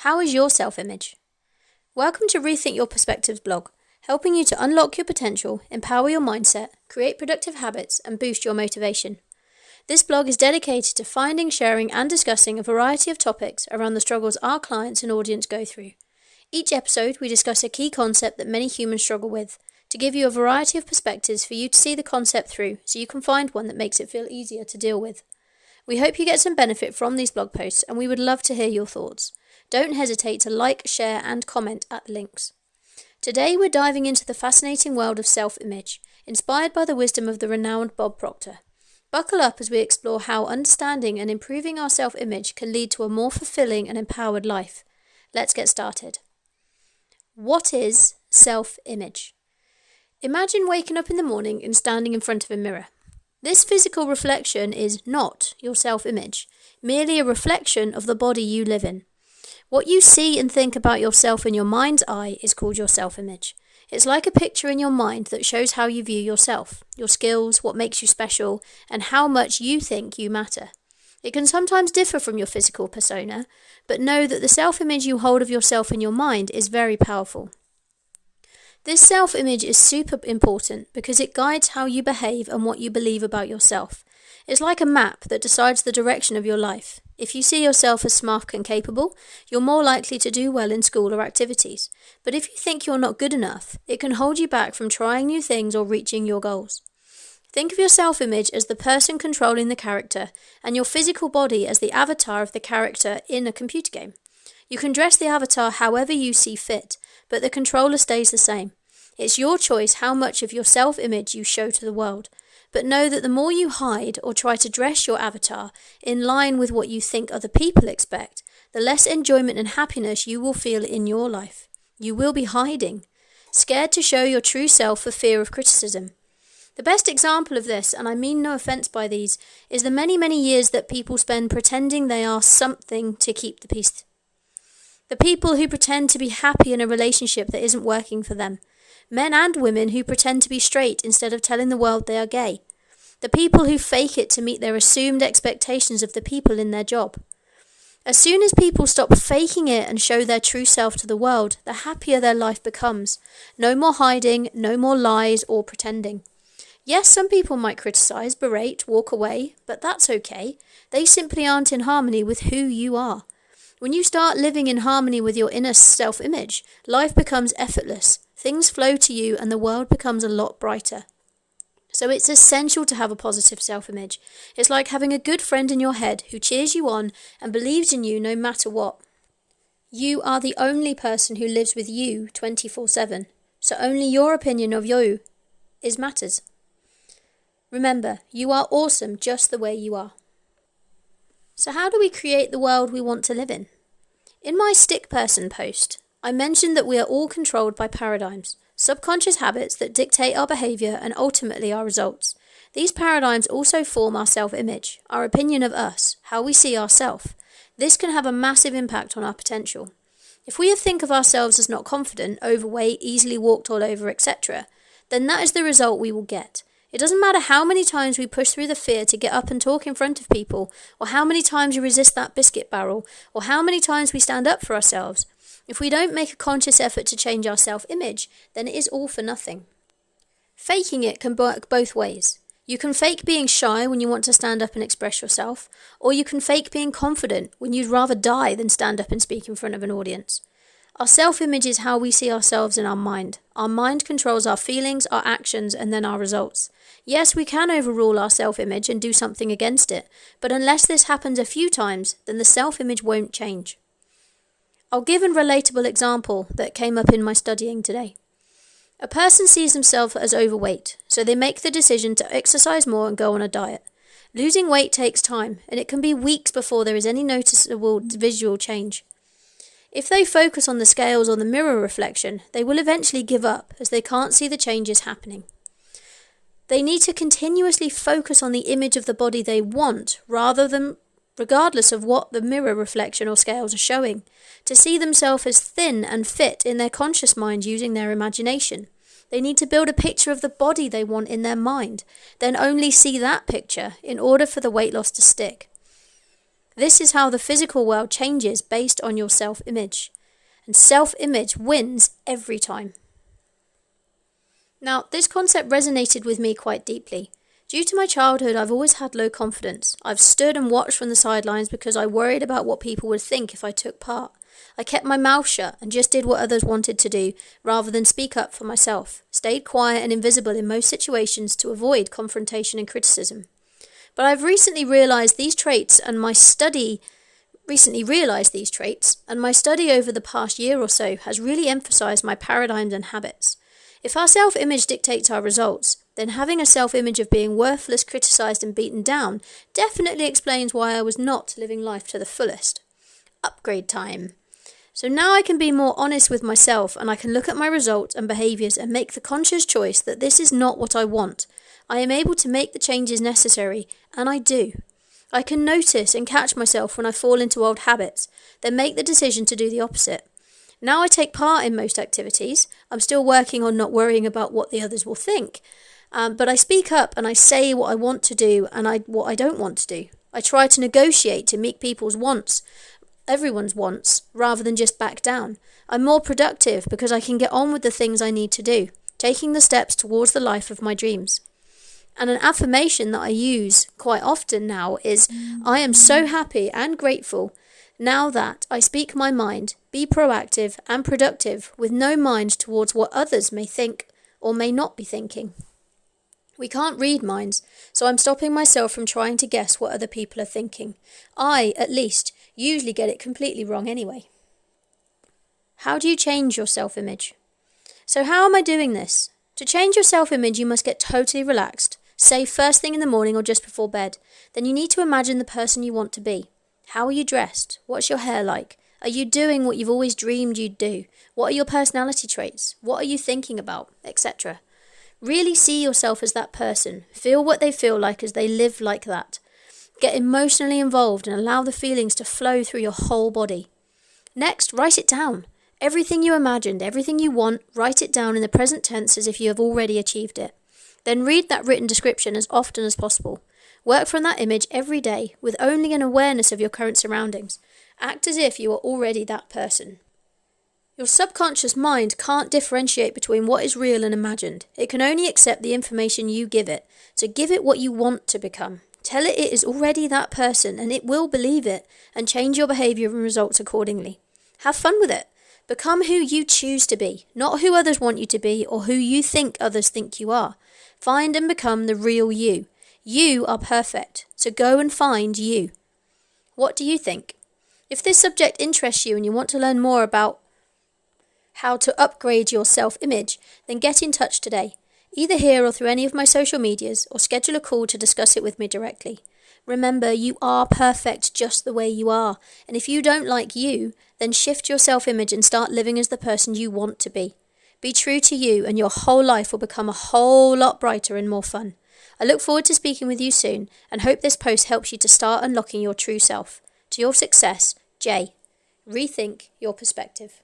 How is your self-image? Welcome to Rethink Your Perspectives blog, helping you to unlock your potential, empower your mindset, create productive habits, and boost your motivation. This blog is dedicated to finding, sharing, and discussing a variety of topics around the struggles our clients and audience go through. Each episode, we discuss a key concept that many humans struggle with, to give you a variety of perspectives for you to see the concept through, so you can find one that makes it feel easier to deal with. We hope you get some benefit from these blog posts, and we would love to hear your thoughts. Don't hesitate to like, share, and comment at the links. Today we're diving into the fascinating world of self-image, inspired by the wisdom of the renowned Bob Proctor. Buckle up as we explore how understanding and improving our self-image can lead to a more fulfilling and empowered life. Let's get started. What is self-image? Imagine waking up in the morning and standing in front of a mirror. This physical reflection is not your self-image, merely a reflection of the body you live in. What you see and think about yourself in your mind's eye is called your self-image. It's like a picture in your mind that shows how you view yourself, your skills, what makes you special, and how much you think you matter. It can sometimes differ from your physical persona, but know that the self-image you hold of yourself in your mind is very powerful. This self-image is super important because it guides how you behave and what you believe about yourself. It's like a map that decides the direction of your life. If you see yourself as smart and capable, you're more likely to do well in school or activities. But if you think you're not good enough, it can hold you back from trying new things or reaching your goals. Think of your self-image as the person controlling the character, and your physical body as the avatar of the character in a computer game. You can dress the avatar however you see fit, but the controller stays the same. It's your choice how much of your self-image you show to the world. But know that the more you hide or try to dress your avatar in line with what you think other people expect, the less enjoyment and happiness you will feel in your life. You will be hiding, scared to show your true self for fear of criticism. The best example of this, and I mean no offence by these, is the many years that people spend pretending they are something to keep the peace. The people who pretend to be happy in a relationship that isn't working for them. Men and women who pretend to be straight instead of telling the world they are gay. The people who fake it to meet their assumed expectations of the people in their job. As soon as people stop faking it and show their true self to the world, the happier their life becomes. No more hiding, no more lies or pretending. Yes, some people might criticize, berate, walk away, but that's okay. They simply aren't in harmony with who you are. When you start living in harmony with your inner self-image, life becomes effortless. Things flow to you and the world becomes a lot brighter. So it's essential to have a positive self-image. It's like having a good friend in your head who cheers you on and believes in you no matter what. You are the only person who lives with you 24/7, so only your opinion of you matters. Remember, you are awesome just the way you are. So how do we create the world we want to live in? In my Stick Person post, I mentioned that we are all controlled by paradigms, subconscious habits that dictate our behaviour and ultimately our results. These paradigms also form our self-image, our opinion of us, how we see ourselves. This can have a massive impact on our potential. If we think of ourselves as not confident, overweight, easily walked all over, etc., then that is the result we will get. It doesn't matter how many times we push through the fear to get up and talk in front of people, or how many times you resist that biscuit barrel, or how many times we stand up for ourselves. If we don't make a conscious effort to change our self-image, then it is all for nothing. Faking it can work both ways. You can fake being shy when you want to stand up and express yourself, or you can fake being confident when you'd rather die than stand up and speak in front of an audience. Our self-image is how we see ourselves in our mind. Our mind controls our feelings, our actions, and then our results. Yes, we can overrule our self-image and do something against it, but unless this happens a few times, then the self-image won't change. I'll give a relatable example that came up in my studying today. A person sees themselves as overweight, so they make the decision to exercise more and go on a diet. Losing weight takes time, and it can be weeks before there is any noticeable visual change. If they focus on the scales or the mirror reflection, they will eventually give up as they can't see the changes happening. They need to continuously focus on the image of the body they want regardless of what the mirror reflection or scales are showing, to see themselves as thin and fit in their conscious mind using their imagination. They need to build a picture of the body they want in their mind, then only see that picture in order for the weight loss to stick. This is how the physical world changes based on your self-image. And self-image wins every time. Now, this concept resonated with me quite deeply. Due to my childhood, I've always had low confidence. I've stood and watched from the sidelines because I worried about what people would think if I took part. I kept my mouth shut and just did what others wanted to do, rather than speak up for myself. Stayed quiet and invisible in most situations to avoid confrontation and criticism. But I've recently realised these traits, and my study over the past year or so has really emphasised my paradigms and habits. If our self-image dictates our results, then having a self-image of being worthless, criticised and beaten down definitely explains why I was not living life to the fullest. Upgrade time. So now I can be more honest with myself, and I can look at my results and behaviours and make the conscious choice that this is not what I want. I am able to make the changes necessary, and I do. I can notice and catch myself when I fall into old habits, then make the decision to do the opposite. Now I take part in most activities. I'm still working on not worrying about what the others will think. But I speak up and I say what I want to do and what I don't want to do. I try to negotiate to meet people's wants, everyone's wants, rather than just back down. I'm more productive because I can get on with the things I need to do, taking the steps towards the life of my dreams. And an affirmation that I use quite often now is, I am so happy and grateful now that I speak my mind, be proactive and productive with no mind towards what others may think or may not be thinking. We can't read minds, so I'm stopping myself from trying to guess what other people are thinking. I, at least, usually get it completely wrong anyway. How do you change your self-image? So how am I doing this? To change your self-image, you must get totally relaxed, say first thing in the morning or just before bed. Then you need to imagine the person you want to be. How are you dressed? What's your hair like? Are you doing what you've always dreamed you'd do? What are your personality traits? What are you thinking about? Etc. Really see yourself as that person. Feel what they feel like as they live like that. Get emotionally involved and allow the feelings to flow through your whole body. Next, write it down. Everything you imagined, everything you want, write it down in the present tense as if you have already achieved it. Then read that written description as often as possible. Work from that image every day with only an awareness of your current surroundings. Act as if you are already that person. Your subconscious mind can't differentiate between what is real and imagined. It can only accept the information you give it. So give it what you want to become. Tell it is already that person and it will believe it, and change your behaviour and results accordingly. Have fun with it. Become who you choose to be, not who others want you to be or who you think others think you are. Find and become the real you. You are perfect, so go and find you. What do you think? If this subject interests you and you want to learn more about how to upgrade your self-image, then get in touch today, either here or through any of my social medias, or schedule a call to discuss it with me directly. Remember, you are perfect just the way you are, and if you don't like you, then shift your self-image and start living as the person you want to be. Be true to you and your whole life will become a whole lot brighter and more fun. I look forward to speaking with you soon and hope this post helps you to start unlocking your true self. To your success, Jaiye. Rethink your perspective.